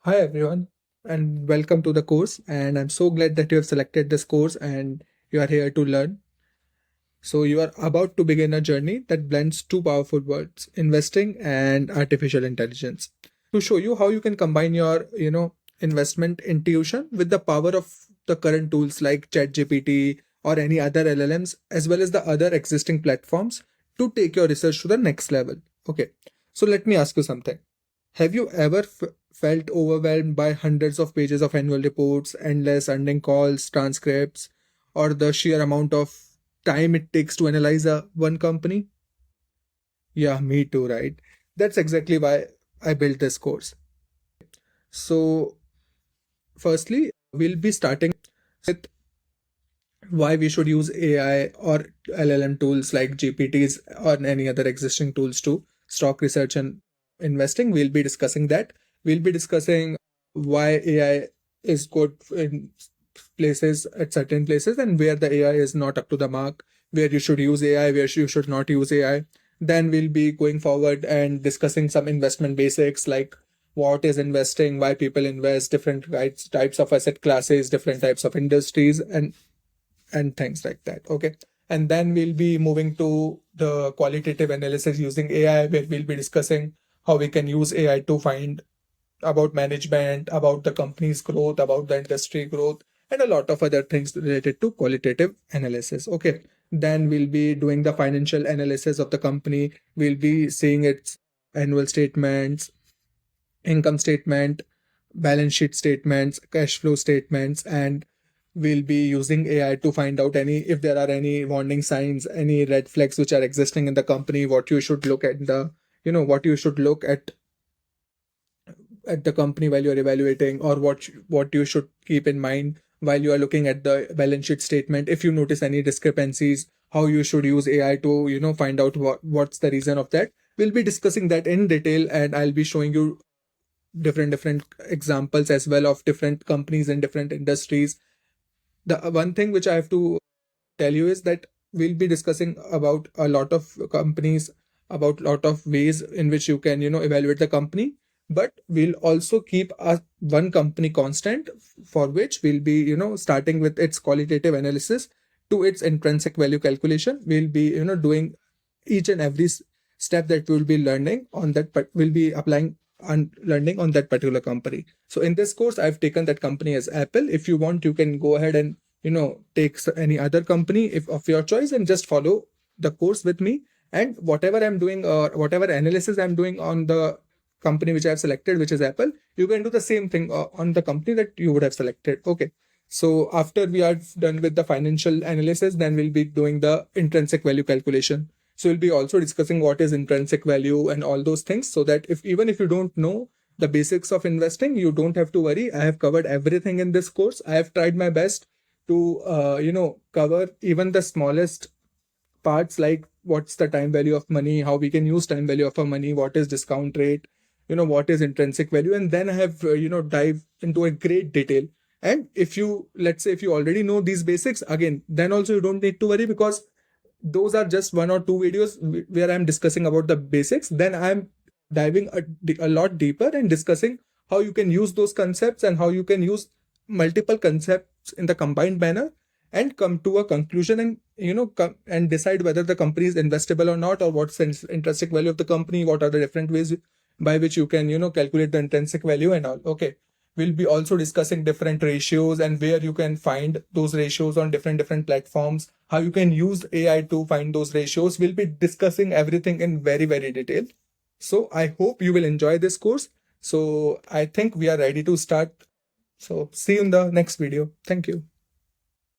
Hi everyone, and welcome to the course. And I'm so glad that you have selected this course and you are here to learn. So, you are about to begin a journey that blends two powerful words, investing and artificial intelligence, to show you how you can combine your, investment intuition with the power of the current tools like ChatGPT or any other LLMs, as well as the other existing platforms to take your research to the next level. Okay, so let me ask you something. Have you ever felt overwhelmed by hundreds of pages of annual reports, endless earning calls, transcripts, or the sheer amount of time it takes to analyze one company? Yeah, me too, right? That's exactly why I built this course. So, firstly, we'll be starting with why we should use AI or LLM tools like GPTs or any other existing tools to stock research and investing. We'll be discussing that. We'll be discussing why AI is good in places at certain places and where the AI is not up to the mark, where you should use AI, where you should not use AI. Then we'll be going forward and discussing some investment basics like what is investing, why people invest, different types of asset classes, different types of industries, and things like that. Okay. And then we'll be moving to the qualitative analysis using AI, where we'll be discussing how we can use AI to find about management, about the company's growth, about the industry growth, and a lot of other things related to qualitative analysis. Okay. Then we'll be doing the financial analysis of the company. We'll be seeing its annual statements, income statement, balance sheet statements, cash flow statements, and we'll be using AI to find out any if there are any warning signs, any red flags which are existing in the company, what you should look at what you should look at the company while you're evaluating, or what you should keep in mind while you are looking at the balance sheet statement. If you notice any discrepancies, how you should use AI to find out what's the reason of that. We'll be discussing that in detail, and I'll be showing you different examples as well of different companies in different industries. The one thing which I have to tell you is that we'll be discussing about a lot of companies, about a lot of ways in which you can evaluate the company, but we'll also keep one company constant, for which we'll be starting with its qualitative analysis to its intrinsic value calculation. We'll be doing each and every step that we'll be learning on that, but we'll be applying and learning on that particular company. So in this course, I've taken that company as Apple. If you want, you can go ahead and take any other company if of your choice and just follow the course with me. And whatever I'm doing, or whatever analysis I'm doing on the company which I've selected, which is Apple, you can do the same thing on the company that you would have selected. Okay. So after we are done with the financial analysis, then we'll be doing the intrinsic value calculation. So we'll be also discussing what is intrinsic value and all those things, so that if even if you don't know the basics of investing, you don't have to worry. I have covered everything in this course. I have tried my best to cover even the smallest parts, like what's the time value of money, how we can use time value of our money, what is discount rate, what is intrinsic value, and then I have dive into a great detail. And if you, let's say, if you already know these basics, again, then also you don't need to worry, because those are just one or two videos where I'm discussing about the basics. Then I'm diving a lot deeper and discussing how you can use those concepts and how you can use multiple concepts in the combined manner and come to a conclusion, and come and decide whether the company is investable or not, or what's the intrinsic value of the company, what are the different ways by which you can calculate the intrinsic value and all. Okay. We'll be also discussing different ratios and where you can find those ratios on different platforms, how you can use AI to find those ratios. We'll be discussing everything in very detail. So I hope you will enjoy this course. So I think we are ready to start. So see you in the next video. Thank you.